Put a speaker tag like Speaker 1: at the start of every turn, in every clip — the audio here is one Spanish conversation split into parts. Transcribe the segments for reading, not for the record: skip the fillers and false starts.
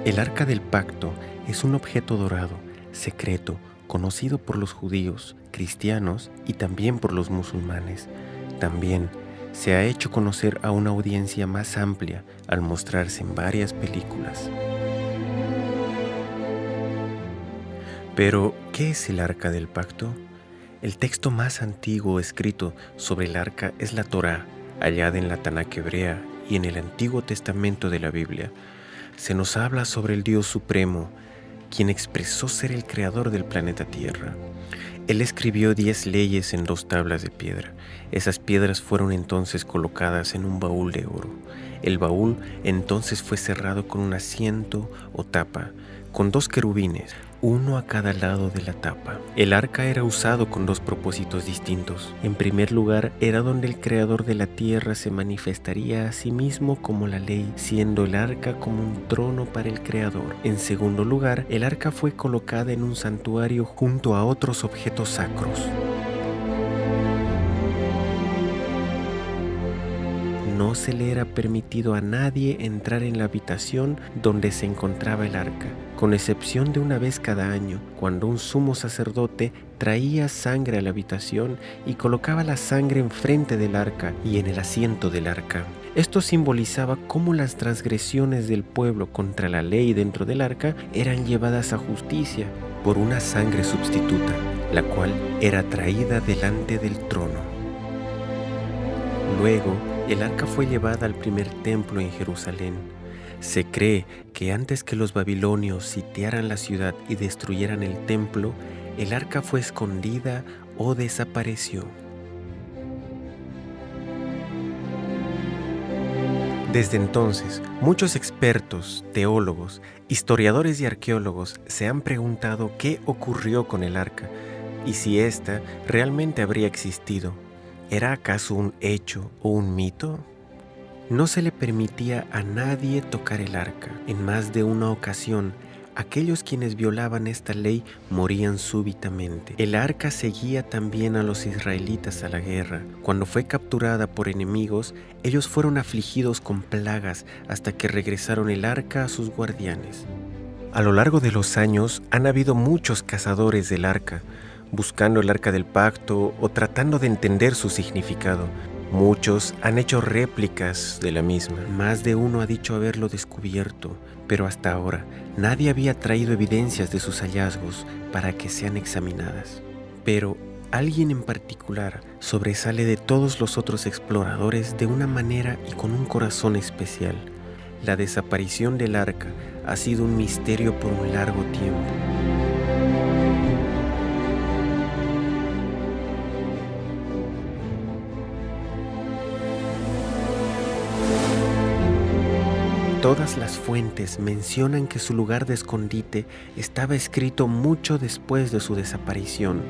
Speaker 1: El Arca del Pacto es un objeto dorado, secreto, conocido por los judíos, cristianos y también por los musulmanes. También se ha hecho conocer a una audiencia más amplia al mostrarse en varias películas. Pero, ¿qué es el Arca del Pacto? El texto más antiguo escrito sobre el arca es la Torá, hallada en la Tanaj hebrea y en el Antiguo Testamento de la Biblia. Se nos habla sobre el Dios Supremo, quien expresó ser el creador del planeta Tierra. Él escribió 10 leyes en 2 tablas de piedra. Esas piedras fueron entonces colocadas en un baúl de oro. El baúl entonces fue cerrado con un asiento o tapa, con 2 querubines, uno a cada lado de la tapa. El arca era usado con 2 propósitos distintos. En primer lugar, era donde el creador de la tierra se manifestaría a sí mismo como la ley, siendo el arca como un trono para el creador. En segundo lugar, el arca fue colocada en un santuario junto a otros objetos sacros. No se le era permitido a nadie entrar en la habitación donde se encontraba el arca, con excepción de una vez cada año, cuando un sumo sacerdote traía sangre a la habitación y colocaba la sangre enfrente del arca y en el asiento del arca. Esto simbolizaba cómo las transgresiones del pueblo contra la ley dentro del arca eran llevadas a justicia por una sangre sustituta, la cual era traída delante del trono. Luego, el arca fue llevada al primer templo en Jerusalén. Se cree que antes que los babilonios sitiaran la ciudad y destruyeran el templo, el arca fue escondida o desapareció. Desde entonces, muchos expertos, teólogos, historiadores y arqueólogos se han preguntado qué ocurrió con el arca y si ésta realmente habría existido. ¿Era acaso un hecho o un mito? No se le permitía a nadie tocar el arca. En más de una ocasión, aquellos quienes violaban esta ley morían súbitamente. El arca seguía también a los israelitas a la guerra. Cuando fue capturada por enemigos, ellos fueron afligidos con plagas hasta que regresaron el arca a sus guardianes. A lo largo de los años han habido muchos cazadores del arca, buscando el arca del pacto o tratando de entender su significado. Muchos han hecho réplicas de la misma. Más de uno ha dicho haberlo descubierto, pero hasta ahora nadie había traído evidencias de sus hallazgos para que sean examinadas. Pero alguien en particular sobresale de todos los otros exploradores de una manera y con un corazón especial. La desaparición del arca ha sido un misterio por un largo tiempo. Todas las fuentes mencionan que su lugar de escondite estaba escrito mucho después de su desaparición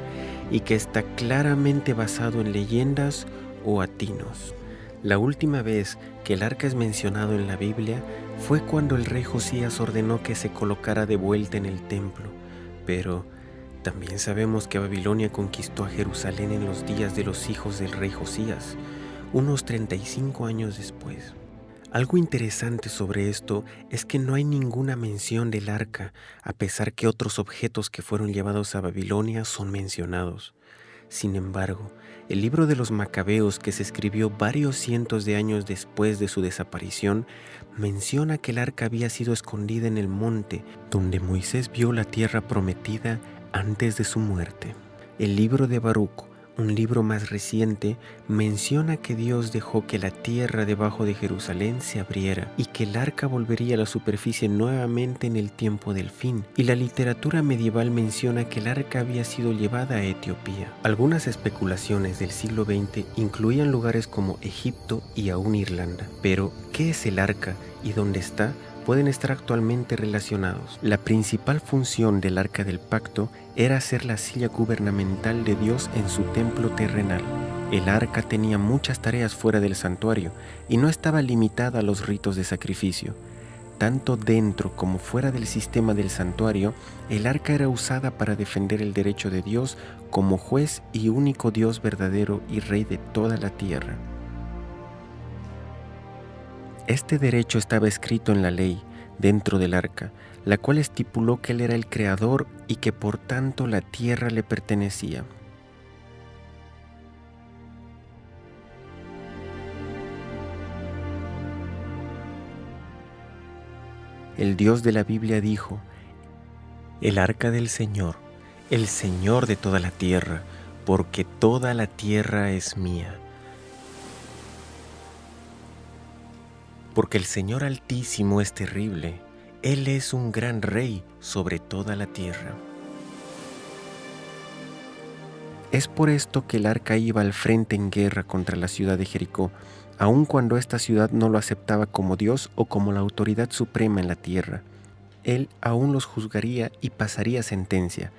Speaker 1: y que está claramente basado en leyendas o atinos. La última vez que el arca es mencionado en la Biblia fue cuando el rey Josías ordenó que se colocara de vuelta en el templo, pero también sabemos que Babilonia conquistó a Jerusalén en los días de los hijos del rey Josías, unos 35 años después. Algo interesante sobre esto es que no hay ninguna mención del arca, a pesar que otros objetos que fueron llevados a Babilonia son mencionados. Sin embargo, el libro de los Macabeos, que se escribió varios cientos de años después de su desaparición, menciona que el arca había sido escondida en el monte donde Moisés vio la tierra prometida antes de su muerte. El libro de Baruc, un libro más reciente, menciona que Dios dejó que la tierra debajo de Jerusalén se abriera y que el arca volvería a la superficie nuevamente en el tiempo del fin. Y la literatura medieval menciona que el arca había sido llevada a Etiopía. Algunas especulaciones del siglo XX incluían lugares como Egipto y aún Irlanda. Pero, ¿qué es el arca y dónde está? Pueden estar actualmente relacionados. La principal función del Arca del Pacto era ser la silla gubernamental de Dios en su templo terrenal. El arca tenía muchas tareas fuera del santuario y no estaba limitada a los ritos de sacrificio. Tanto dentro como fuera del sistema del santuario, el arca era usada para defender el derecho de Dios como juez y único Dios verdadero y Rey de toda la tierra. Este derecho estaba escrito en la ley, dentro del arca, la cual estipuló que Él era el Creador y que por tanto la tierra le pertenecía. El Dios de la Biblia dijo: el arca del Señor, el Señor de toda la tierra, porque toda la tierra es mía. Porque el Señor Altísimo es terrible, Él es un gran rey sobre toda la tierra. Es por esto que el arca iba al frente en guerra contra la ciudad de Jericó, aun cuando esta ciudad no lo aceptaba como Dios o como la autoridad suprema en la tierra. Él aún los juzgaría y pasaría sentencia.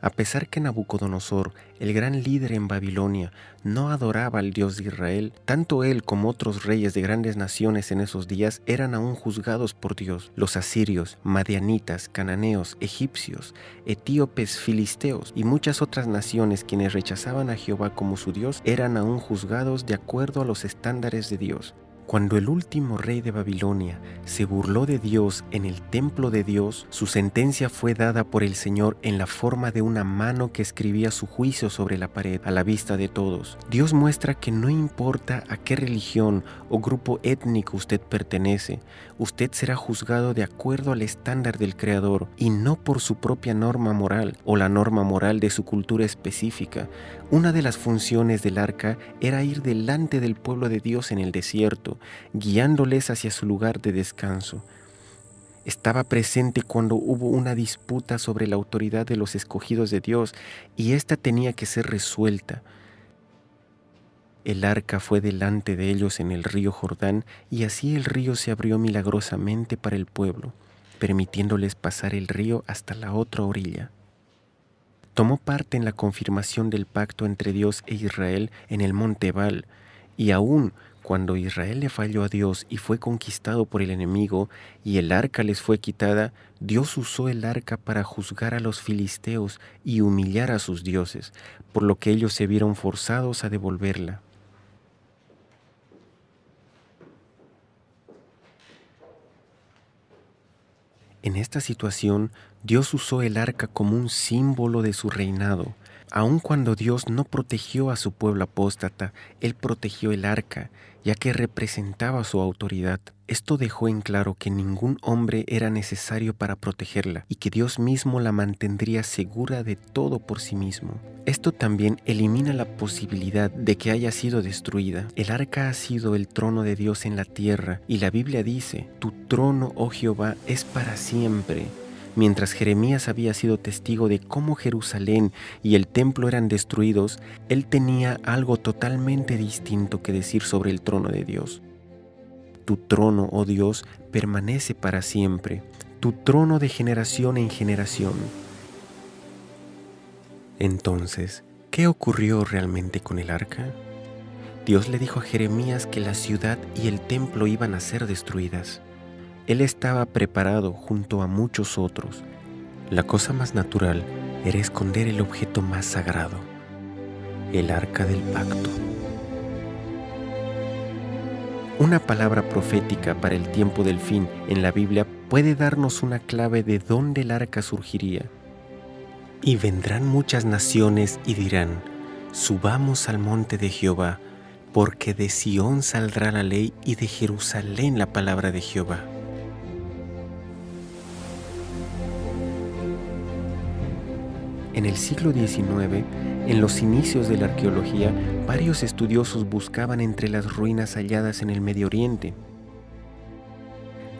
Speaker 1: A pesar que Nabucodonosor, el gran líder en Babilonia, no adoraba al Dios de Israel, tanto él como otros reyes de grandes naciones en esos días eran aún juzgados por Dios. Los asirios, madianitas, cananeos, egipcios, etíopes, filisteos y muchas otras naciones quienes rechazaban a Jehová como su Dios eran aún juzgados de acuerdo a los estándares de Dios. Cuando el último rey de Babilonia se burló de Dios en el templo de Dios, su sentencia fue dada por el Señor en la forma de una mano que escribía su juicio sobre la pared a la vista de todos. Dios muestra que no importa a qué religión o grupo étnico usted pertenece, usted será juzgado de acuerdo al estándar del Creador y no por su propia norma moral o la norma moral de su cultura específica. Una de las funciones del arca era ir delante del pueblo de Dios en el desierto, guiándoles hacia su lugar de descanso. Estaba presente cuando hubo una disputa sobre la autoridad de los escogidos de Dios y ésta tenía que ser resuelta. El arca fue delante de ellos en el río Jordán y así el río se abrió milagrosamente para el pueblo, permitiéndoles pasar el río hasta la otra orilla. Tomó parte en la confirmación del pacto entre Dios e Israel en el monte Ebal, y aún cuando Israel le falló a Dios y fue conquistado por el enemigo y el arca les fue quitada, Dios usó el arca para juzgar a los filisteos y humillar a sus dioses, por lo que ellos se vieron forzados a devolverla. En esta situación, Dios usó el arca como un símbolo de su reinado. Aun cuando Dios no protegió a su pueblo apóstata, Él protegió el arca, ya que representaba su autoridad. Esto dejó en claro que ningún hombre era necesario para protegerla y que Dios mismo la mantendría segura de todo por sí mismo. Esto también elimina la posibilidad de que haya sido destruida. El arca ha sido el trono de Dios en la tierra y la Biblia dice: «Tu trono, oh Jehová, es para siempre». Mientras Jeremías había sido testigo de cómo Jerusalén y el templo eran destruidos, él tenía algo totalmente distinto que decir sobre el trono de Dios. Tu trono, oh Dios, permanece para siempre, tu trono de generación en generación. Entonces, ¿qué ocurrió realmente con el arca? Dios le dijo a Jeremías que la ciudad y el templo iban a ser destruidas. Él estaba preparado junto a muchos otros. La cosa más natural era esconder el objeto más sagrado, el arca del pacto. Una palabra profética para el tiempo del fin en la Biblia puede darnos una clave de dónde el arca surgiría. Y vendrán muchas naciones y dirán: subamos al monte de Jehová, porque de Sión saldrá la ley y de Jerusalén la palabra de Jehová. En el siglo XIX, en los inicios de la arqueología, varios estudiosos buscaban entre las ruinas halladas en el Medio Oriente.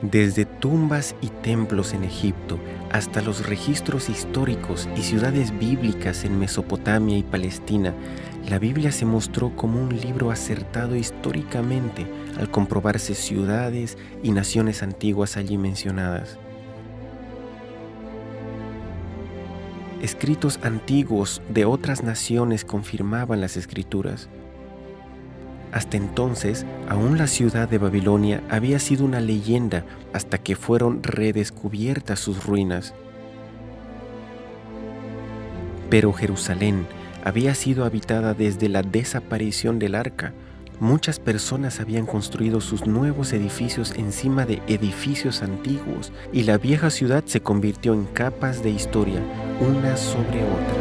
Speaker 1: Desde tumbas y templos en Egipto hasta los registros históricos y ciudades bíblicas en Mesopotamia y Palestina, la Biblia se mostró como un libro acertado históricamente al comprobarse ciudades y naciones antiguas allí mencionadas. Escritos antiguos de otras naciones confirmaban las escrituras. Hasta entonces, aún la ciudad de Babilonia había sido una leyenda hasta que fueron redescubiertas sus ruinas. Pero Jerusalén había sido habitada desde la desaparición del arca. Muchas personas habían construido sus nuevos edificios encima de edificios antiguos y la vieja ciudad se convirtió en capas de historia, una sobre otra.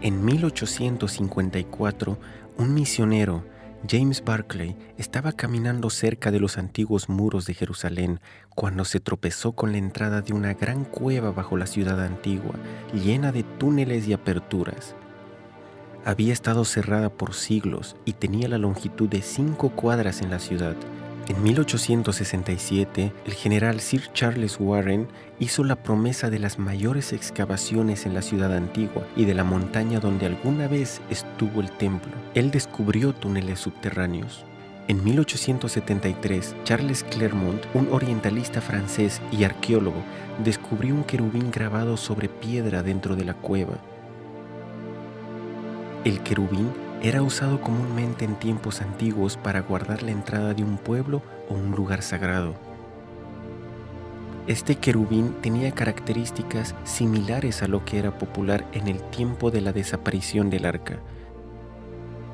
Speaker 1: En 1854, un misionero, James Barclay, estaba caminando cerca de los antiguos muros de Jerusalén cuando se tropezó con la entrada de una gran cueva bajo la ciudad antigua, llena de túneles y aperturas. Había estado cerrada por siglos y tenía la longitud de 5 cuadras en la ciudad. En 1867, el general Sir Charles Warren hizo la promesa de las mayores excavaciones en la ciudad antigua y de la montaña donde alguna vez estuvo el templo. Él descubrió túneles subterráneos. En 1873, Charles Clermont, un orientalista francés y arqueólogo, descubrió un querubín grabado sobre piedra dentro de la cueva. El querubín era usado comúnmente en tiempos antiguos para guardar la entrada de un pueblo o un lugar sagrado. Este querubín tenía características similares a lo que era popular en el tiempo de la desaparición del arca.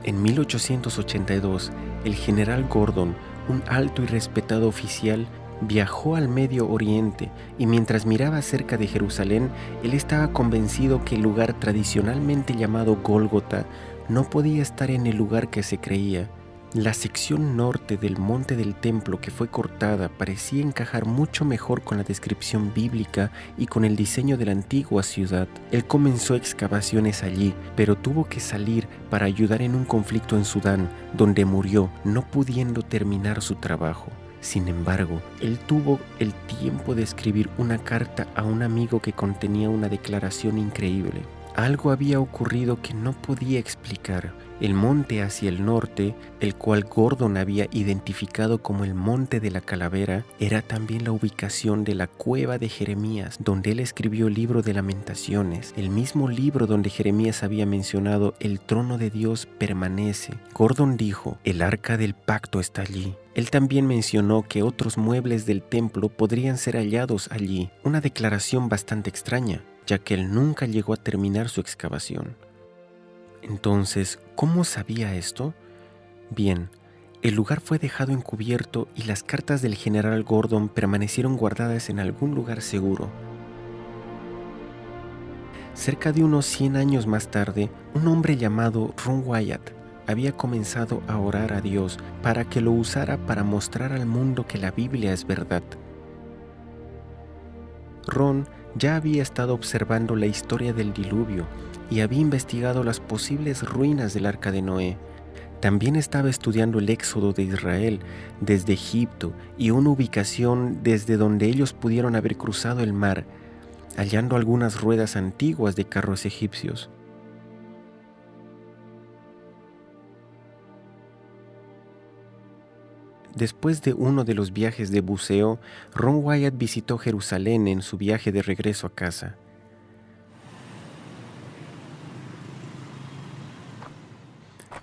Speaker 1: En 1882, el general Gordon, un alto y respetado oficial, viajó al Medio Oriente y mientras miraba cerca de Jerusalén, él estaba convencido que el lugar tradicionalmente llamado Gólgota no podía estar en el lugar que se creía. La sección norte del monte del templo que fue cortada parecía encajar mucho mejor con la descripción bíblica y con el diseño de la antigua ciudad. Él comenzó excavaciones allí, pero tuvo que salir para ayudar en un conflicto en Sudán, donde murió, no pudiendo terminar su trabajo. Sin embargo, él tuvo el tiempo de escribir una carta a un amigo que contenía una declaración increíble. Algo había ocurrido que no podía explicar. El monte hacia el norte, el cual Gordon había identificado como el Monte de la Calavera, era también la ubicación de la cueva de Jeremías, donde él escribió el libro de Lamentaciones, el mismo libro donde Jeremías había mencionado el trono de Dios permanece. Gordon dijo, el arca del pacto está allí. Él también mencionó que otros muebles del templo podrían ser hallados allí, una declaración bastante extraña, ya que él nunca llegó a terminar su excavación. Entonces, ¿cómo sabía esto? Bien, el lugar fue dejado encubierto y las cartas del general Gordon permanecieron guardadas en algún lugar seguro. Cerca de unos 100 años más tarde, un hombre llamado Ron Wyatt había comenzado a orar a Dios para que lo usara para mostrar al mundo que la Biblia es verdad. Ron ya había estado observando la historia del diluvio y había investigado las posibles ruinas del arca de Noé. También estaba estudiando el éxodo de Israel desde Egipto y una ubicación desde donde ellos pudieron haber cruzado el mar, hallando algunas ruedas antiguas de carros egipcios. Después de uno de los viajes de buceo, Ron Wyatt visitó Jerusalén en su viaje de regreso a casa.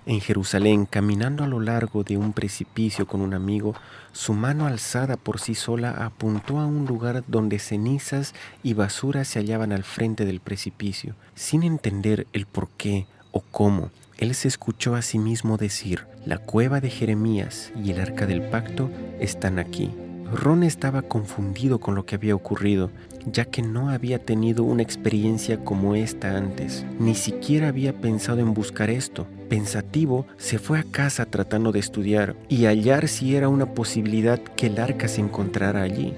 Speaker 1: En Jerusalén, caminando a lo largo de un precipicio con un amigo, su mano alzada por sí sola apuntó a un lugar donde cenizas y basura se hallaban al frente del precipicio. Sin entender el por qué o cómo, él se escuchó a sí mismo decir, la cueva de Jeremías y el arca del pacto están aquí. Ron estaba confundido con lo que había ocurrido, ya que no había tenido una experiencia como esta antes. Ni siquiera había pensado en buscar esto. Pensativo, se fue a casa tratando de estudiar y hallar si era una posibilidad que el arca se encontrara allí.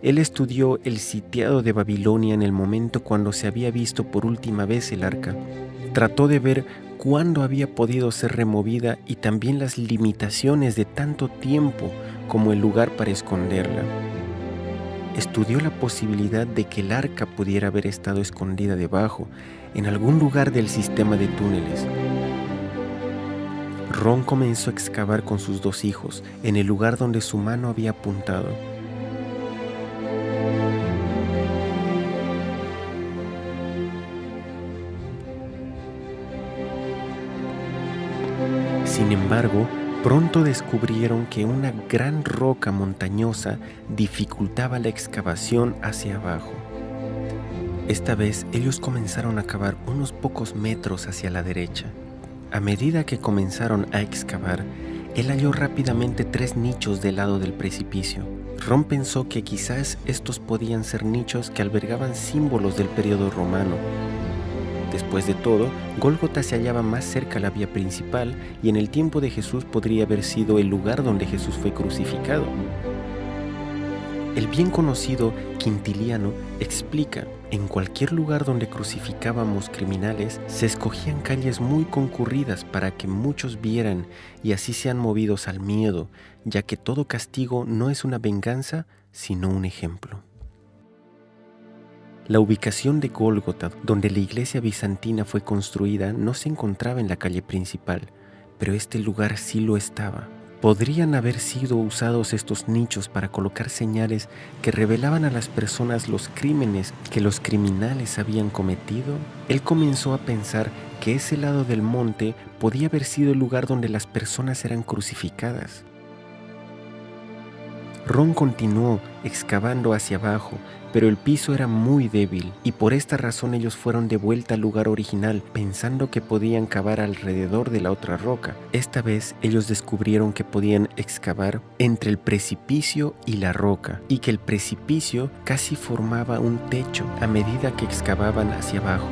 Speaker 1: Él estudió el sitiado de Babilonia en el momento cuando se había visto por última vez el arca. Trató de ver cuándo había podido ser removida y también las limitaciones de tanto tiempo como el lugar para esconderla. Estudió la posibilidad de que el arca pudiera haber estado escondida debajo, en algún lugar del sistema de túneles. Ron comenzó a excavar con sus 2 hijos en el lugar donde su mano había apuntado. Sin embargo, pronto descubrieron que una gran roca montañosa dificultaba la excavación hacia abajo. Esta vez ellos comenzaron a cavar unos pocos metros hacia la derecha. A medida que comenzaron a excavar, él halló rápidamente 3 nichos del lado del precipicio. Ron pensó que quizás estos podían ser nichos que albergaban símbolos del periodo romano. Después de todo, Gólgota se hallaba más cerca a la vía principal y en el tiempo de Jesús podría haber sido el lugar donde Jesús fue crucificado. El bien conocido Quintiliano explica: en cualquier lugar donde crucificábamos criminales, se escogían calles muy concurridas para que muchos vieran y así sean movidos al miedo, ya que todo castigo no es una venganza, sino un ejemplo. La ubicación de Gólgota, donde la iglesia bizantina fue construida, no se encontraba en la calle principal, pero este lugar sí lo estaba. ¿Podrían haber sido usados estos nichos para colocar señales que revelaban a las personas los crímenes que los criminales habían cometido? Él comenzó a pensar que ese lado del monte podía haber sido el lugar donde las personas eran crucificadas. Ron continuó excavando hacia abajo, pero el piso era muy débil y por esta razón ellos fueron de vuelta al lugar original pensando que podían cavar alrededor de la otra roca. Esta vez ellos descubrieron que podían excavar entre el precipicio y la roca y que el precipicio casi formaba un techo a medida que excavaban hacia abajo.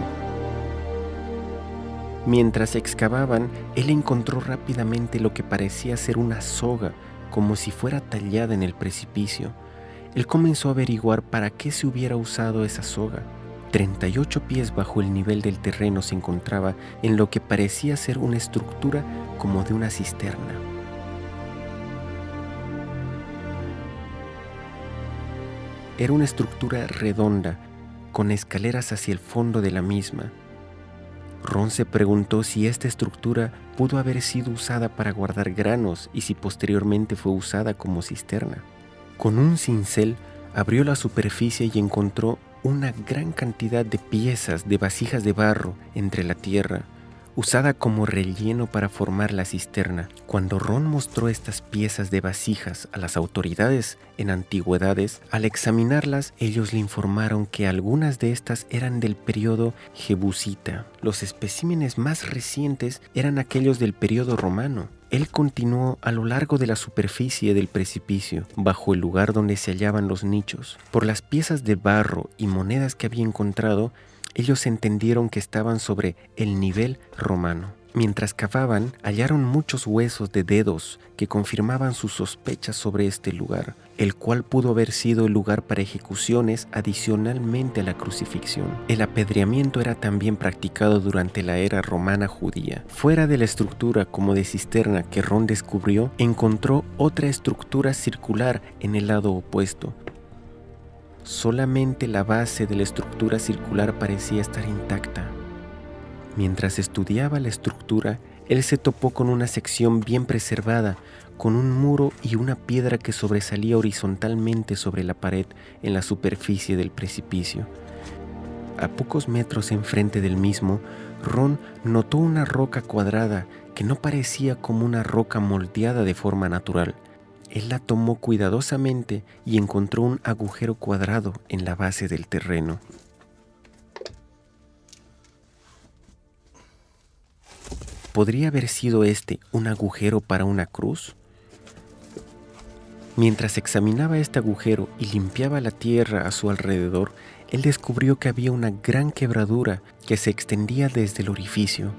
Speaker 1: Mientras excavaban, él encontró rápidamente lo que parecía ser una soga, como si fuera tallada en el precipicio. Él comenzó a averiguar para qué se hubiera usado esa soga. 38 pies bajo el nivel del terreno se encontraba en lo que parecía ser una estructura como de una cisterna. Era una estructura redonda, con escaleras hacia el fondo de la misma. Ron se preguntó si esta estructura pudo haber sido usada para guardar granos y si posteriormente fue usada como cisterna. Con un cincel abrió la superficie y encontró una gran cantidad de piezas de vasijas de barro entre la tierra, usada como relleno para formar la cisterna. Cuando Ron mostró estas piezas de vasijas a las autoridades en antigüedades, al examinarlas, ellos le informaron que algunas de estas eran del periodo jebusita. Los especímenes más recientes eran aquellos del periodo romano. Él continuó a lo largo de la superficie del precipicio, bajo el lugar donde se hallaban los nichos. Por las piezas de barro y monedas que había encontrado, ellos entendieron que estaban sobre el nivel romano. Mientras cavaban, hallaron muchos huesos de dedos que confirmaban sus sospechas sobre este lugar, el cual pudo haber sido el lugar para ejecuciones adicionalmente a la crucifixión. El apedreamiento era también practicado durante la era romana judía. Fuera de la estructura como de cisterna que Ron descubrió, encontró otra estructura circular en el lado opuesto. Solamente la base de la estructura circular parecía estar intacta. Mientras estudiaba la estructura, él se topó con una sección bien preservada, con un muro y una piedra que sobresalía horizontalmente sobre la pared en la superficie del precipicio. A pocos metros enfrente del mismo, Ron notó una roca cuadrada que no parecía como una roca moldeada de forma natural. Él la tomó cuidadosamente y encontró un agujero cuadrado en la base del terreno. ¿Podría haber sido este un agujero para una cruz? Mientras examinaba este agujero y limpiaba la tierra a su alrededor, él descubrió que había una gran quebradura que se extendía desde el orificio.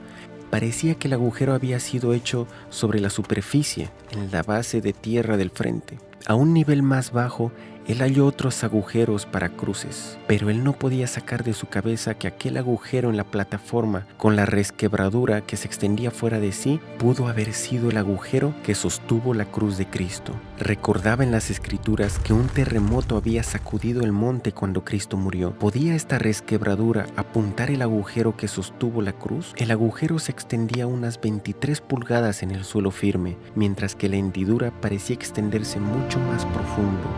Speaker 1: Parecía que el agujero había sido hecho sobre la superficie, en la base de tierra del frente. A un nivel más bajo, Él halló otros agujeros para cruces, pero él no podía sacar de su cabeza que aquel agujero en la plataforma, con la resquebradura que se extendía fuera de sí, pudo haber sido el agujero que sostuvo la cruz de Cristo. Recordaba en las Escrituras que un terremoto había sacudido el monte cuando Cristo murió. ¿Podía esta resquebradura apuntar el agujero que sostuvo la cruz? El agujero se extendía unas 23 pulgadas en el suelo firme, mientras que la hendidura parecía extenderse mucho más profundo.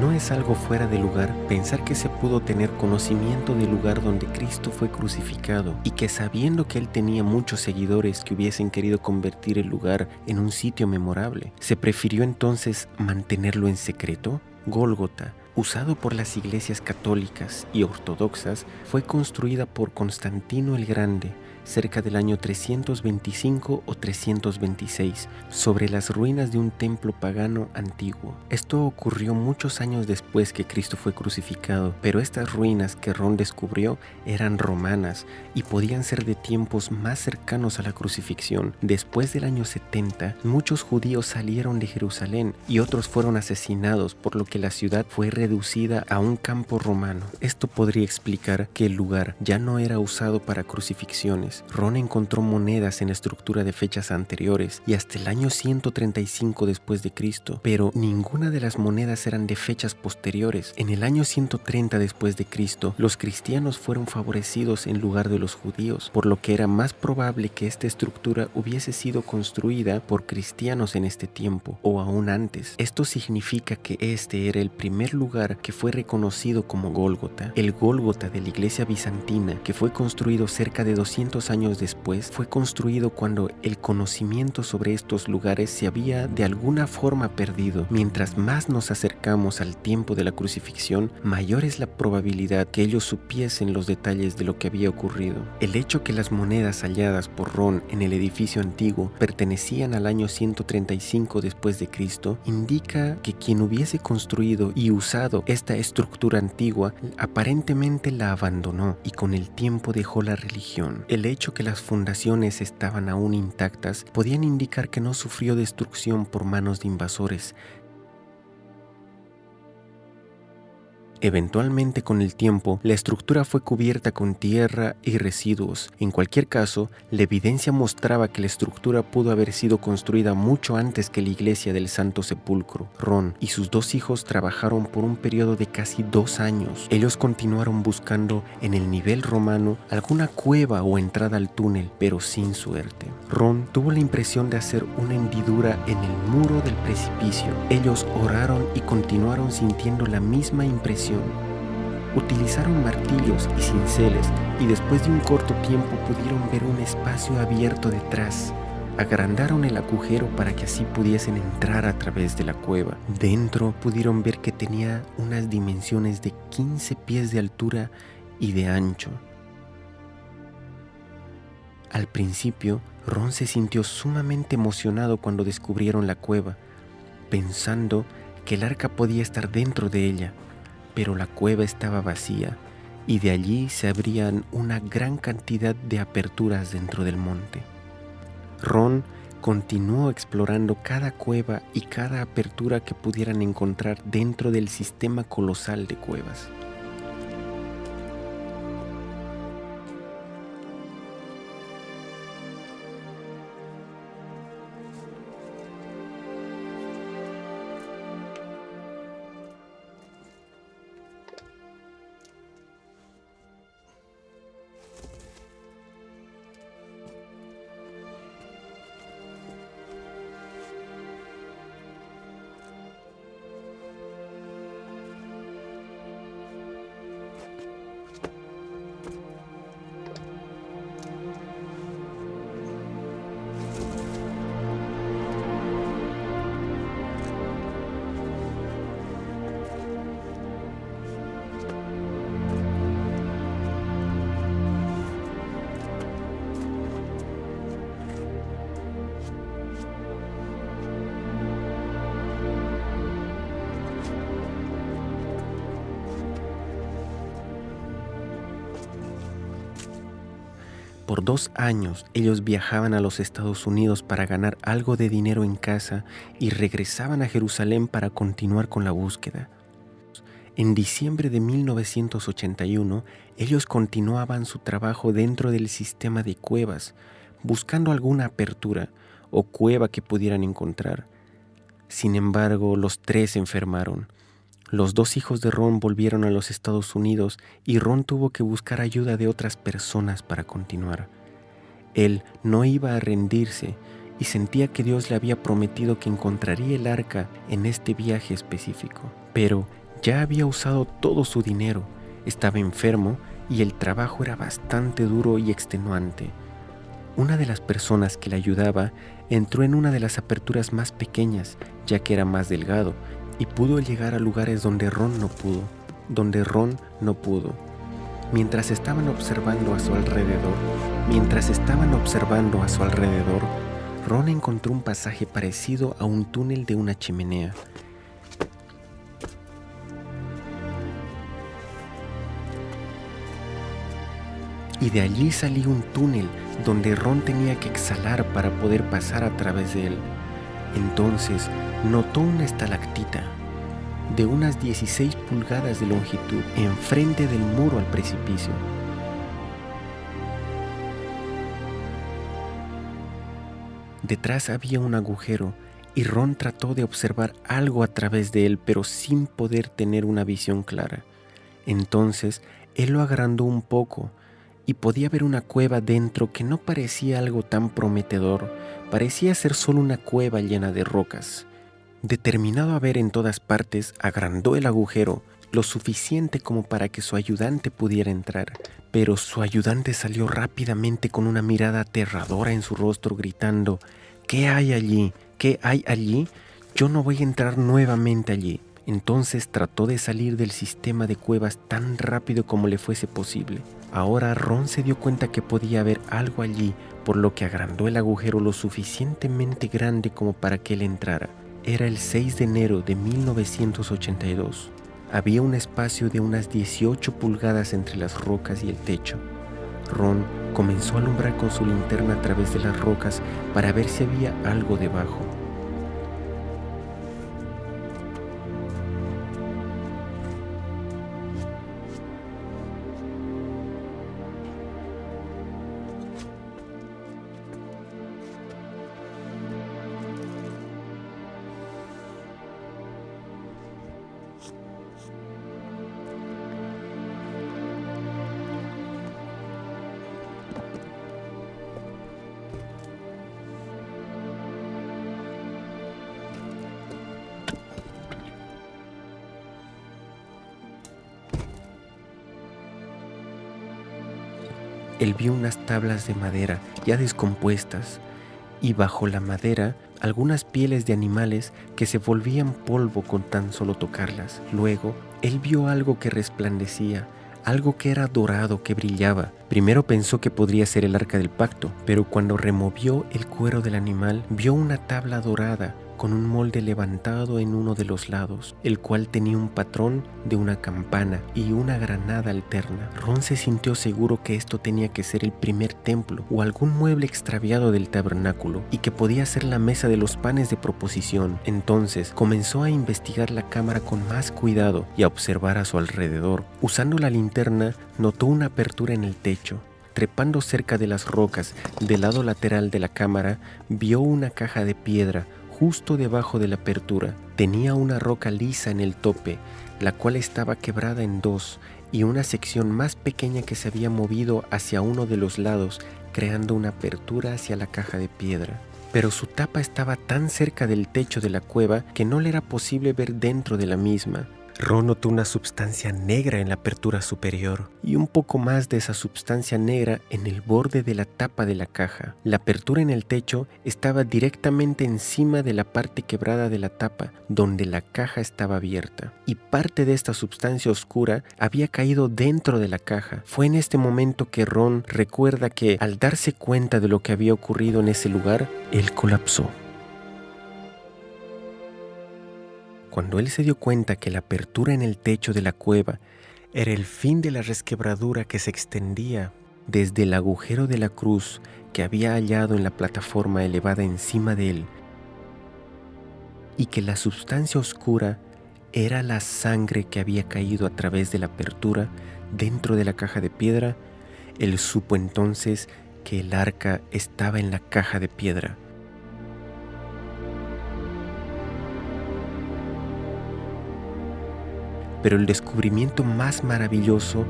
Speaker 1: No es algo fuera de lugar pensar que se pudo tener conocimiento del lugar donde Cristo fue crucificado y que, sabiendo que él tenía muchos seguidores que hubiesen querido convertir el lugar en un sitio memorable, ¿se prefirió entonces mantenerlo en secreto? Gólgota, usado por las iglesias católicas y ortodoxas, fue construida por Constantino el Grande cerca del año 325 o 326, sobre las ruinas de un templo pagano antiguo. Esto ocurrió muchos años después que Cristo fue crucificado, pero estas ruinas que Ron descubrió eran romanas y podían ser de tiempos más cercanos a la crucifixión. Después del año 70, muchos judíos salieron de Jerusalén y otros fueron asesinados, por lo que la ciudad fue reducida a un campo romano. Esto podría explicar que el lugar ya no era usado para crucifixiones. Ron encontró monedas en estructura de fechas anteriores y hasta el año 135 después de Cristo, pero ninguna de las monedas eran de fechas posteriores. En el año 130 después de Cristo, los cristianos fueron favorecidos en lugar de los judíos, por lo que era más probable que esta estructura hubiese sido construida por cristianos en este tiempo o aún antes. Esto significa que este era el primer lugar que fue reconocido como Gólgota. El Gólgota de la iglesia bizantina, que fue construido cerca de 200 años después, fue construido cuando el conocimiento sobre estos lugares se había de alguna forma perdido. Mientras más nos acercamos al tiempo de la crucifixión, mayor es la probabilidad que ellos supiesen los detalles de lo que había ocurrido. El hecho que las monedas halladas por Ron en el edificio antiguo pertenecían al año 135 después de Cristo indica que quien hubiese construido y usado esta estructura antigua aparentemente la abandonó y con el tiempo dejó la religión. El hecho que las fundaciones estaban aún intactas podían indicar que no sufrió destrucción por manos de invasores. Eventualmente, con el tiempo, la estructura fue cubierta con tierra y residuos. En cualquier caso, la evidencia mostraba que la estructura pudo haber sido construida mucho antes que la iglesia del Santo Sepulcro. Ron y sus dos hijos trabajaron por un periodo de casi 2 años. Ellos continuaron buscando en el nivel romano alguna cueva o entrada al túnel, pero sin suerte. Ron tuvo la impresión de hacer una hendidura en el muro del precipicio. Ellos oraron y continuaron sintiendo la misma impresión. Utilizaron martillos y cinceles y después de un corto tiempo pudieron ver un espacio abierto detrás. Agrandaron el agujero para que así pudiesen entrar a través de la cueva. Dentro pudieron ver que tenía unas dimensiones de 15 pies de altura y de ancho. Al principio, Ron se sintió sumamente emocionado cuando descubrieron la cueva, pensando que el arca podía estar dentro de ella. Pero la cueva estaba vacía y de allí se abrían una gran cantidad de aperturas dentro del monte. Ron continuó explorando cada cueva y cada apertura que pudieran encontrar dentro del sistema colosal de cuevas. Por 2 años ellos viajaban a los Estados Unidos para ganar algo de dinero en casa y regresaban a Jerusalén para continuar con la búsqueda. En diciembre de 1981, ellos continuaban su trabajo dentro del sistema de cuevas, buscando alguna apertura o cueva que pudieran encontrar. Sin embargo, los 3 enfermaron. Los 2 hijos de Ron volvieron a los Estados Unidos y Ron tuvo que buscar ayuda de otras personas para continuar. Él no iba a rendirse y sentía que Dios le había prometido que encontraría el arca en este viaje específico. Pero ya había usado todo su dinero, estaba enfermo y el trabajo era bastante duro y extenuante. Una de las personas que le ayudaba entró en una de las aperturas más pequeñas, ya que era más delgado, y pudo llegar a lugares donde Ron no pudo. Mientras estaban observando a su alrededor, Ron encontró un pasaje parecido a un túnel de una chimenea. Y de allí salía un túnel donde Ron tenía que exhalar para poder pasar a través de él. Entonces notó una estalactita de unas 16 pulgadas de longitud enfrente del muro al precipicio. Detrás había un agujero y Ron trató de observar algo a través de él, pero sin poder tener una visión clara. Entonces él lo agrandó un poco y podía ver una cueva dentro que no parecía algo tan prometedor, parecía ser solo una cueva llena de rocas. Determinado a ver en todas partes, agrandó el agujero lo suficiente como para que su ayudante pudiera entrar, pero su ayudante salió rápidamente con una mirada aterradora en su rostro gritando: ¿Qué hay allí? ¿Qué hay allí? Yo no voy a entrar nuevamente allí. Entonces trató de salir del sistema de cuevas tan rápido como le fuese posible. Ahora Ron se dio cuenta que podía haber algo allí, por lo que agrandó el agujero lo suficientemente grande como para que él entrara. Era el 6 de enero de 1982. Había un espacio de unas 18 pulgadas entre las rocas y el techo. Ron comenzó a alumbrar con su linterna a través de las rocas para ver si había algo debajo. Él vio unas tablas de madera ya descompuestas y bajo la madera algunas pieles de animales que se volvían polvo con tan solo tocarlas. Luego, él vio algo que resplandecía, algo que era dorado, que brillaba. Primero pensó que podría ser el arca del pacto, pero cuando removió el cuero del animal, vio una tabla dorada con un molde levantado en uno de los lados, el cual tenía un patrón de una campana y una granada alterna. Ron se sintió seguro que esto tenía que ser el primer templo o algún mueble extraviado del tabernáculo y que podía ser la mesa de los panes de proposición. Entonces comenzó a investigar la cámara con más cuidado y a observar a su alrededor. Usando la linterna, notó una apertura en el techo. Trepando cerca de las rocas del lado lateral de la cámara, vio una caja de piedra justo debajo de la apertura. Tenía una roca lisa en el tope, la cual estaba quebrada en dos, y una sección más pequeña que se había movido hacia uno de los lados, creando una apertura hacia la caja de piedra. Pero su tapa estaba tan cerca del techo de la cueva que no le era posible ver dentro de la misma. Ron notó una substancia negra en la apertura superior y un poco más de esa substancia negra en el borde de la tapa de la caja. La apertura en el techo estaba directamente encima de la parte quebrada de la tapa, donde la caja estaba abierta, y parte de esta substancia oscura había caído dentro de la caja. Fue en este momento que Ron recuerda que, al darse cuenta de lo que había ocurrido en ese lugar, él colapsó. Cuando él se dio cuenta que la apertura en el techo de la cueva era el fin de la resquebradura que se extendía desde el agujero de la cruz que había hallado en la plataforma elevada encima de él, y que la sustancia oscura era la sangre que había caído a través de la apertura dentro de la caja de piedra, él supo entonces que el arca estaba en la caja de piedra. Pero el descubrimiento más maravilloso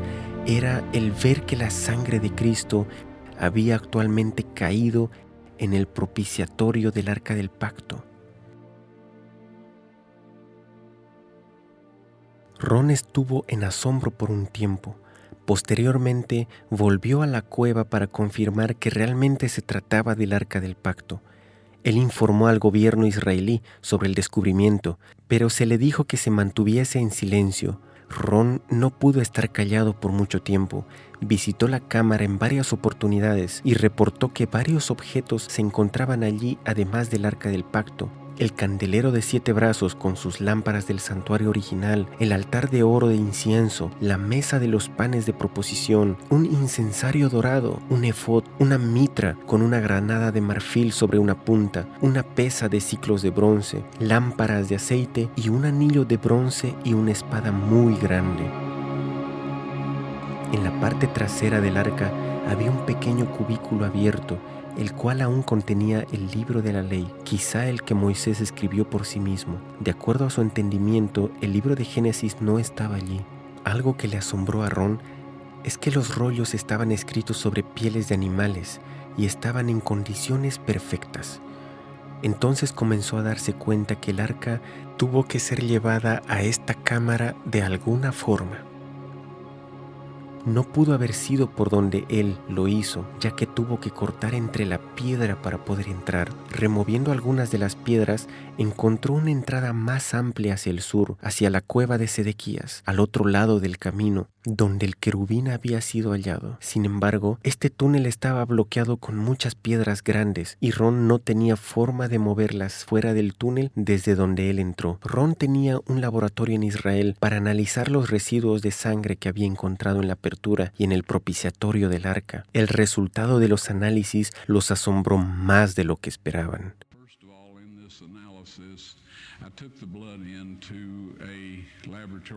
Speaker 1: era el ver que la sangre de Cristo había actualmente caído en el propiciatorio del arca del pacto. Ron estuvo en asombro por un tiempo. Posteriormente volvió a la cueva para confirmar que realmente se trataba del arca del pacto. Él informó al gobierno israelí sobre el descubrimiento, pero se le dijo que se mantuviese en silencio. Ron no pudo estar callado por mucho tiempo. Visitó la cámara en varias oportunidades y reportó que varios objetos se encontraban allí además del arca del pacto. El candelero de 7 brazos con sus lámparas del santuario original, el altar de oro de incienso, la mesa de los panes de proposición, un incensario dorado, un efod, una mitra con una granada de marfil sobre una punta, una pesa de siclos de bronce, lámparas de aceite y un anillo de bronce y una espada muy grande. En la parte trasera del arca había un pequeño cubículo abierto, el cual aún contenía el libro de la ley, quizá el que Moisés escribió por sí mismo. De acuerdo a su entendimiento, el libro de Génesis no estaba allí. Algo que le asombró a Ron es que los rollos estaban escritos sobre pieles de animales y estaban en condiciones perfectas. Entonces comenzó a darse cuenta que el arca tuvo que ser llevada a esta cámara de alguna forma. No pudo haber sido por donde él lo hizo, ya que tuvo que cortar entre la piedra para poder entrar. Removiendo algunas de las piedras, encontró una entrada más amplia hacia el sur, hacia la cueva de Sedequías, al otro lado del camino, donde el querubín había sido hallado. Sin embargo, este túnel estaba bloqueado con muchas piedras grandes y Ron no tenía forma de moverlas fuera del túnel desde donde él entró. Ron tenía un laboratorio en Israel para analizar los residuos de sangre que había encontrado en la apertura y en el propiciatorio del arca. El resultado de los análisis los asombró más de lo que esperaban.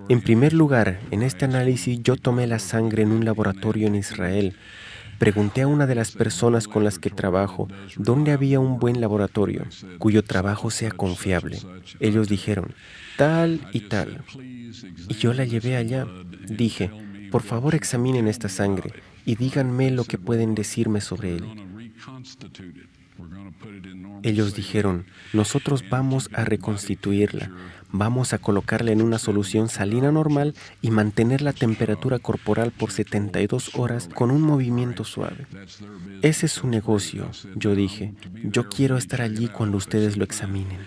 Speaker 1: En primer lugar, en este análisis yo tomé la sangre en un laboratorio en Israel. Pregunté a una de las personas con las que trabajo dónde había un buen laboratorio, cuyo trabajo sea confiable. Ellos dijeron, tal y tal. Y yo la llevé allá. Dije, por favor examinen esta sangre y díganme lo que pueden decirme sobre él. Ellos dijeron, nosotros vamos a reconstituirla, vamos a colocarla en una solución salina normal y mantener la temperatura corporal por 72 horas con un movimiento suave. Ese es su negocio, yo dije, yo quiero estar allí cuando ustedes lo examinen.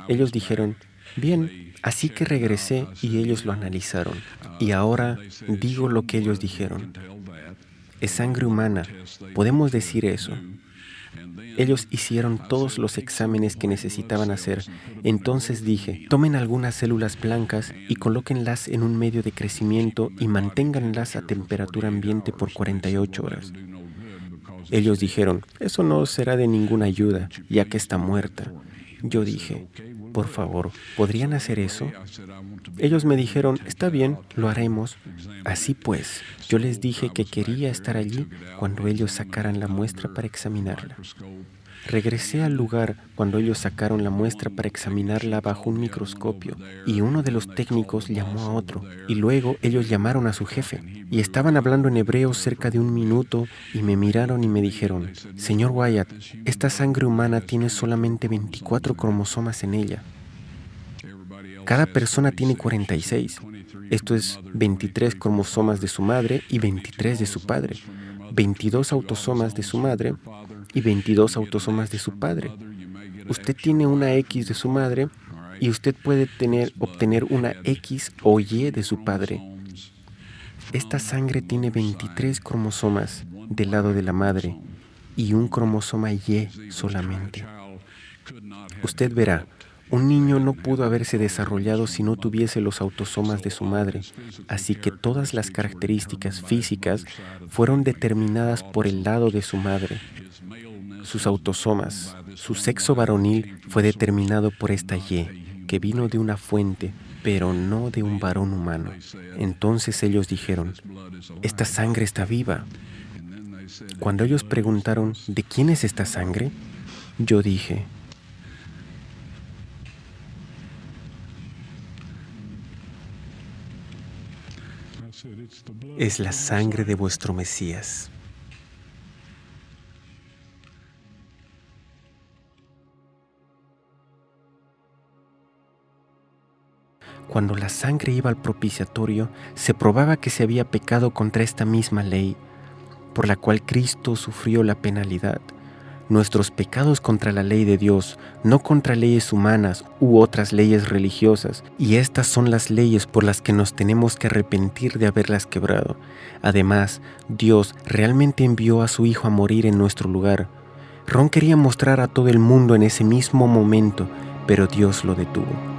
Speaker 1: Ellos dijeron, bien, así que regresé y ellos lo analizaron. Y ahora digo lo que ellos dijeron. Es sangre humana, podemos decir eso. Ellos hicieron todos los exámenes que necesitaban hacer. Entonces dije, tomen algunas células blancas y colóquenlas en un medio de crecimiento y manténganlas a temperatura ambiente por 48 horas. Ellos dijeron, eso no será de ninguna ayuda, ya que está muerta. Yo dije, por favor, ¿podrían hacer eso? Ellos me dijeron, está bien, lo haremos. Así pues, yo les dije que quería estar allí cuando ellos sacaran la muestra para examinarla. Regresé al lugar cuando ellos sacaron la muestra para examinarla bajo un microscopio y uno de los técnicos llamó a otro y luego ellos llamaron a su jefe y estaban hablando en hebreo cerca de 1 minuto y me miraron y me dijeron, señor Wyatt, esta sangre humana tiene solamente 24 cromosomas en ella. Cada persona tiene 46. Esto es 23 cromosomas de su madre y 23 de su padre, 22 autosomas de su madre y 22 autosomas de su padre. Usted tiene una X de su madre y usted puede obtener una X o Y de su padre. Esta sangre tiene 23 cromosomas del lado de la madre y un cromosoma Y solamente. Usted verá, Un niño no pudo haberse desarrollado si no tuviese los autosomas de su madre, así que todas las características físicas fueron determinadas por el lado de su madre. Sus autosomas, su sexo varonil fue determinado por esta Y, que vino de una fuente, pero no de un varón humano. Entonces ellos dijeron, esta sangre está viva. Cuando ellos preguntaron, ¿de quién es esta sangre? Yo dije, es la sangre de vuestro Mesías. Cuando la sangre iba al propiciatorio, se probaba que se había pecado contra esta misma ley, por la cual Cristo sufrió la penalidad. Nuestros pecados contra la ley de Dios, no contra leyes humanas u otras leyes religiosas, y estas son las leyes por las que nos tenemos que arrepentir de haberlas quebrado. Además, Dios realmente envió a su Hijo a morir en nuestro lugar. Ron quería mostrar a todo el mundo en ese mismo momento, pero Dios lo detuvo.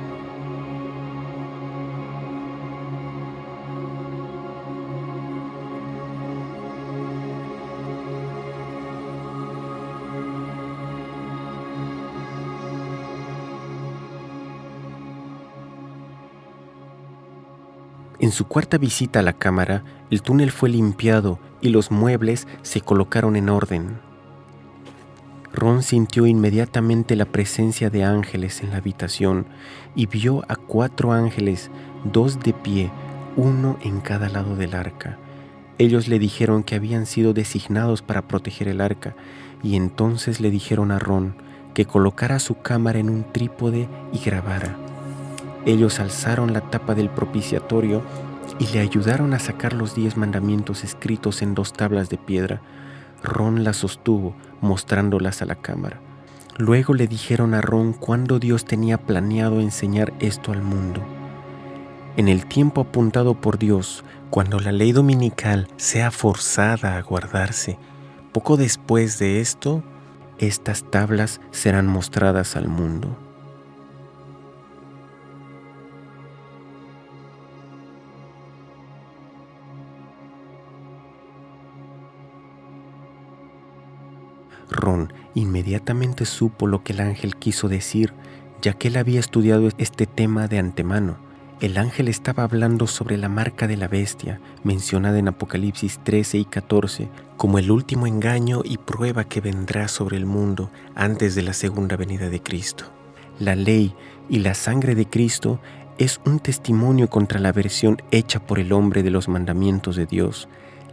Speaker 1: En su cuarta visita a la cámara, el túnel fue limpiado y los muebles se colocaron en orden. Ron sintió inmediatamente la presencia de ángeles en la habitación y vio a 4 ángeles, 2 de pie, uno en cada lado del arca. Ellos le dijeron que habían sido designados para proteger el arca, y entonces le dijeron a Ron que colocara su cámara en un trípode y grabara. Ellos alzaron la tapa del propiciatorio y le ayudaron a sacar los 10 mandamientos escritos en 2 tablas de piedra. Ron las sostuvo, mostrándolas a la cámara. Luego le dijeron a Ron cuándo Dios tenía planeado enseñar esto al mundo. En el tiempo apuntado por Dios, cuando la ley dominical sea forzada a guardarse, poco después de esto, estas tablas serán mostradas al mundo. Ron inmediatamente supo lo que el ángel quiso decir, ya que él había estudiado este tema de antemano. El ángel estaba hablando sobre la marca de la bestia, mencionada en Apocalipsis 13 y 14, como el último engaño y prueba que vendrá sobre el mundo antes de la segunda venida de Cristo. La ley y la sangre de Cristo es un testimonio contra la versión hecha por el hombre de los mandamientos de Dios,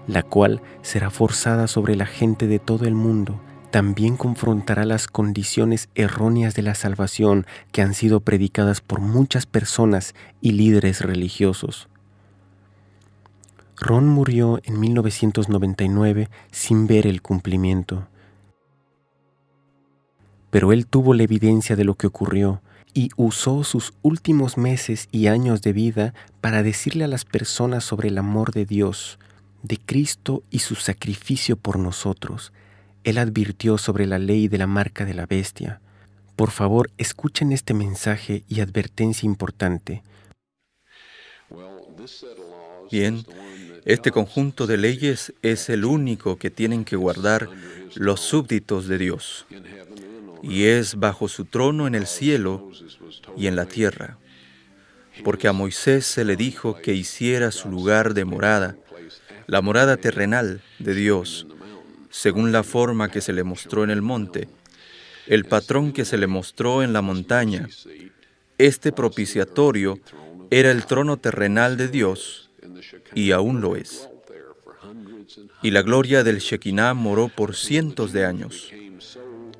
Speaker 1: la cual será forzada sobre la gente de todo el mundo. También confrontará las condiciones erróneas de la salvación que han sido predicadas por muchas personas y líderes religiosos. Ron murió en 1999 sin ver el cumplimiento. Pero él tuvo la evidencia de lo que ocurrió y usó sus últimos meses y años de vida para decirle a las personas sobre el amor de Dios, de Cristo y su sacrificio por nosotros. Él advirtió sobre la ley de la marca de la bestia. Por favor, escuchen este mensaje y advertencia importante.
Speaker 2: Bien, este conjunto de leyes es el único que tienen que guardar los súbditos de Dios, y es bajo su trono en el cielo y en la tierra, porque a Moisés se le dijo que hiciera su lugar de morada, la morada terrenal de Dios, según la forma que se le mostró en el monte, el patrón que se le mostró en la montaña. Este propiciatorio era el trono terrenal de Dios, y aún lo es. Y la gloria del Shekinah moró por cientos de años,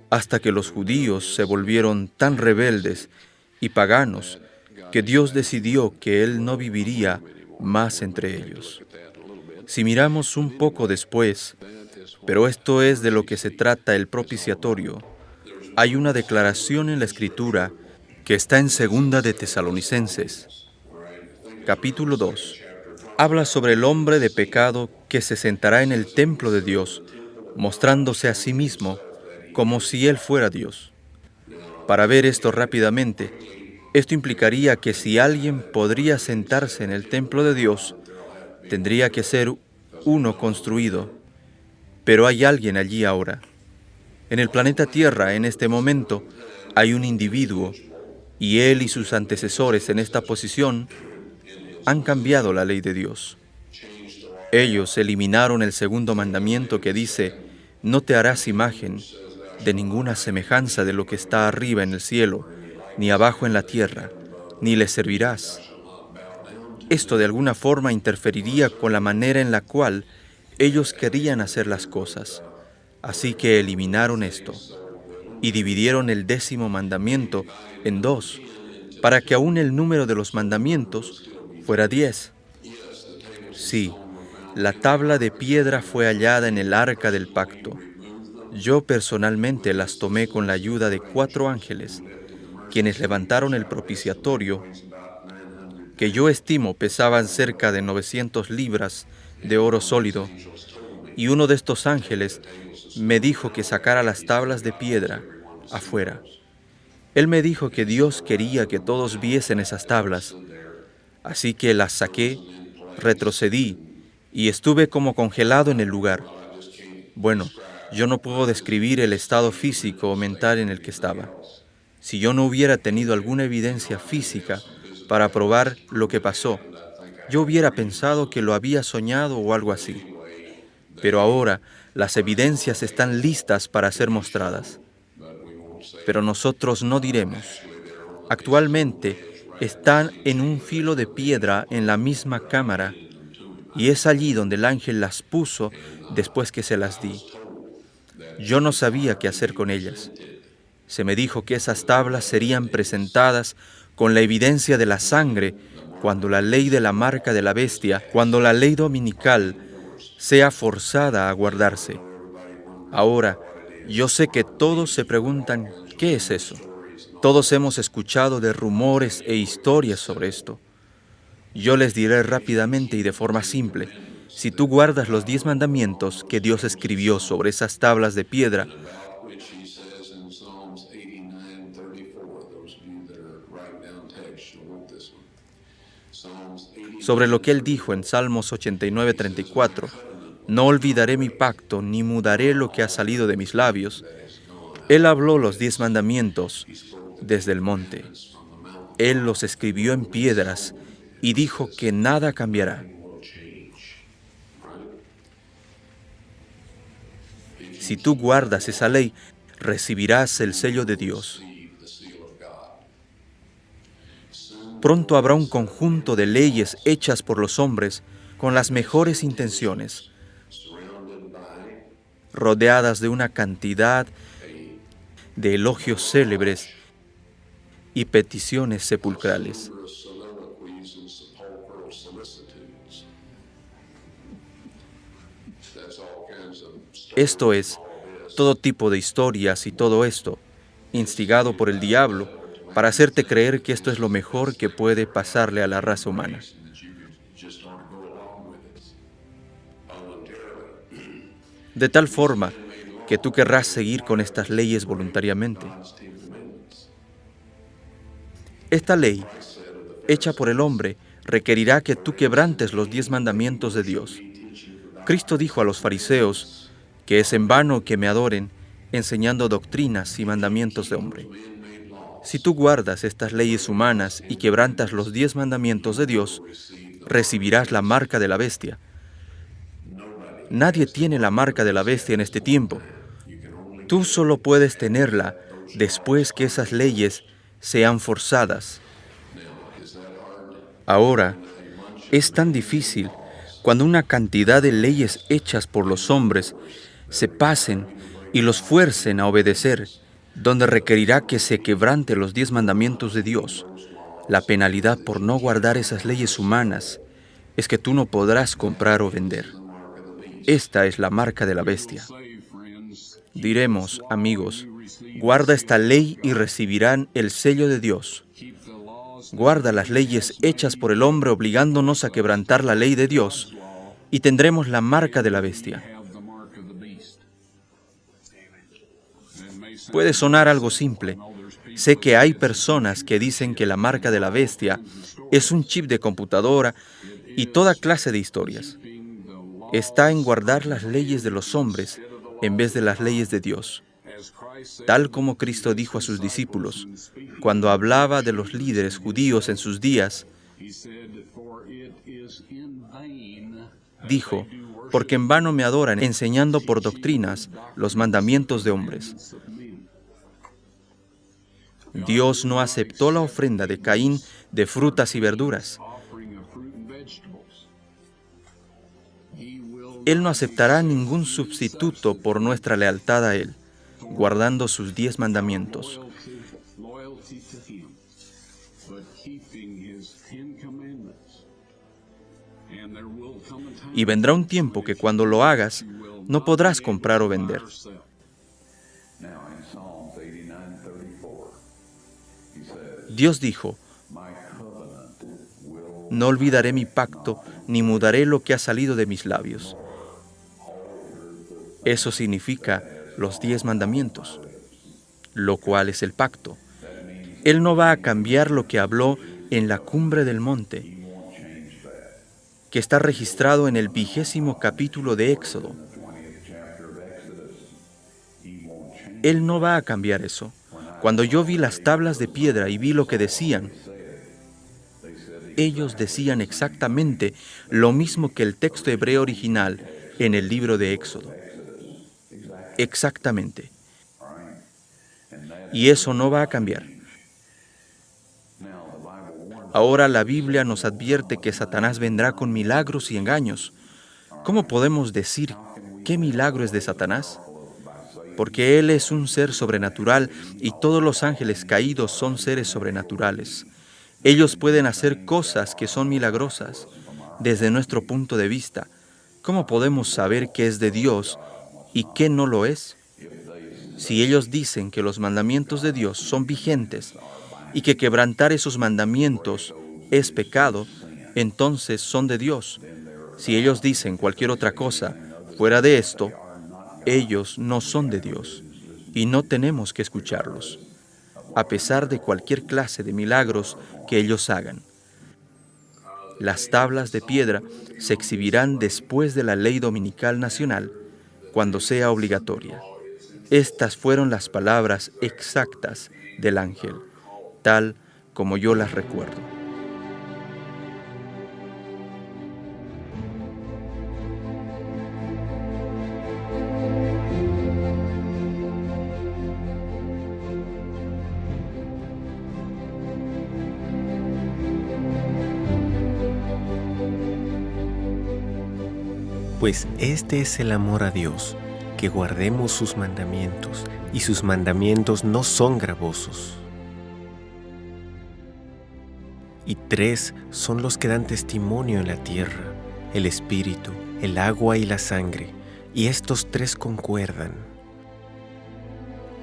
Speaker 2: hasta que los judíos se volvieron tan rebeldes y paganos que Dios decidió que Él no viviría más entre ellos. Si miramos un poco después, pero esto es de lo que se trata el propiciatorio, hay una declaración en la Escritura que está en 2 de Tesalonicenses, capítulo 2. Habla sobre el hombre de pecado que se sentará en el templo de Dios, mostrándose a sí mismo como si él fuera Dios. Para ver esto rápidamente, esto implicaría que si alguien podría sentarse en el templo de Dios, tendría que ser uno construido. Pero hay alguien allí ahora. En el planeta Tierra, en este momento, hay un individuo, y él y sus antecesores en esta posición han cambiado la ley de Dios. Ellos eliminaron el segundo mandamiento que dice: no te harás imagen de ninguna semejanza de lo que está arriba en el cielo, ni abajo en la tierra, ni le servirás. Esto de alguna forma interferiría con la manera en la cual ellos querían hacer las cosas. Así que eliminaron esto y dividieron el 10º mandamiento en 2, para que aún el número de los mandamientos fuera 10. Sí, la tabla de piedra fue hallada en el arca del pacto. Yo personalmente las tomé con la ayuda de 4 ángeles, quienes levantaron el propiciatorio, que yo estimo pesaban cerca de 900 libras de oro sólido, y uno de estos ángeles me dijo que sacara las tablas de piedra afuera. Él me dijo que Dios quería que todos viesen esas tablas, así que las saqué, retrocedí y estuve como congelado en el lugar. Bueno, yo no puedo describir el estado físico o mental en el que estaba. Si yo no hubiera tenido alguna evidencia física para probar lo que pasó, yo hubiera pensado que lo había soñado o algo así. Pero ahora las evidencias están listas para ser mostradas. Pero nosotros no diremos. Actualmente están en un filo de piedra en la misma cámara, y es allí donde el ángel las puso después que se las di. Yo no sabía qué hacer con ellas. Se me dijo que esas tablas serían presentadas con la evidencia de la sangre cuando la ley de la marca de la bestia, cuando la ley dominical sea forzada a guardarse. Ahora, yo sé que todos se preguntan, ¿qué es eso? Todos hemos escuchado de rumores e historias sobre esto. Yo les diré rápidamente y de forma simple: si tú guardas los 10 mandamientos que Dios escribió sobre esas tablas de piedra, sobre lo que Él dijo en Salmos 89:34, no olvidaré mi pacto, ni mudaré lo que ha salido de mis labios. Él habló los 10 mandamientos desde el monte. Él los escribió en piedras y dijo que nada cambiará. Si tú guardas esa ley, recibirás el sello de Dios. Pronto habrá un conjunto de leyes hechas por los hombres con las mejores intenciones, rodeadas de una cantidad de elogios célebres y peticiones sepulcrales. Esto es, todo tipo de historias y todo esto, instigado por el diablo, para hacerte creer que esto es lo mejor que puede pasarle a la raza humana. De tal forma que tú querrás seguir con estas leyes voluntariamente. Esta ley, hecha por el hombre, requerirá que tú quebrantes los 10 mandamientos de Dios. Cristo dijo a los fariseos que es en vano que me adoren, enseñando doctrinas y mandamientos de hombre. Si tú guardas estas leyes humanas y quebrantas los 10 mandamientos de Dios, recibirás la marca de la bestia. Nadie tiene la marca de la bestia en este tiempo. Tú solo puedes tenerla después que esas leyes sean forzadas. Ahora, es tan difícil cuando una cantidad de leyes hechas por los hombres se pasen y los fuercen a obedecer, donde requerirá que se quebrante los 10 mandamientos de Dios. La penalidad por no guardar esas leyes humanas es que tú no podrás comprar o vender. Esta es la marca de la bestia. Diremos, amigos, guarda esta ley y recibirán el sello de Dios. Guarda las leyes hechas por el hombre obligándonos a quebrantar la ley de Dios y tendremos la marca de la bestia. Puede sonar algo simple, Sé que hay personas que dicen que la marca de la bestia es un chip de computadora y toda clase de historias. Está en guardar las leyes de los hombres en vez de las leyes de Dios. Tal como Cristo dijo a sus discípulos, cuando hablaba de los líderes judíos en sus días, dijo, porque en vano me adoran enseñando por doctrinas los mandamientos de hombres. Dios no aceptó la ofrenda de Caín de frutas y verduras. Él no aceptará ningún sustituto por nuestra lealtad a Él, guardando sus 10 mandamientos. Y vendrá un tiempo que cuando lo hagas, no podrás comprar o vender. Dios dijo, no olvidaré mi pacto, ni mudaré lo que ha salido de mis labios. Eso significa los 10 mandamientos, lo cual es el pacto. Él no va a cambiar lo que habló en la cumbre del monte, que está registrado en el 20º capítulo de Éxodo. Él no va a cambiar eso. Cuando yo vi las tablas de piedra y vi lo que decían, ellos decían exactamente lo mismo que el texto hebreo original en el libro de Éxodo. Exactamente. Y eso no va a cambiar. Ahora la Biblia nos advierte que Satanás vendrá con milagros y engaños. ¿Cómo podemos decir qué milagro es de Satanás? Porque él es un ser sobrenatural y todos los ángeles caídos son seres sobrenaturales. Ellos pueden hacer cosas que son milagrosas. Desde nuestro punto de vista, ¿cómo podemos saber qué es de Dios y qué no lo es? Si ellos dicen que los mandamientos de Dios son vigentes y que quebrantar esos mandamientos es pecado, entonces son de Dios. Si ellos dicen cualquier otra cosa fuera de esto, ellos no son de Dios y no tenemos que escucharlos, a pesar de cualquier clase de milagros que ellos hagan. Las tablas de piedra se exhibirán después de la ley dominical nacional, cuando sea obligatoria. Estas fueron las palabras exactas del ángel, tal como yo las recuerdo.
Speaker 1: Pues este es el amor a Dios, que guardemos sus mandamientos, y sus mandamientos no son gravosos. Y 3 son los que dan testimonio en la tierra, el espíritu, el agua y la sangre, y estos 3 concuerdan.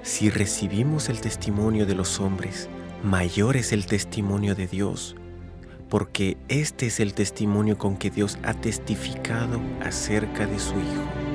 Speaker 1: Si recibimos el testimonio de los hombres, mayor es el testimonio de Dios, porque este es el testimonio con que Dios ha testificado acerca de su Hijo.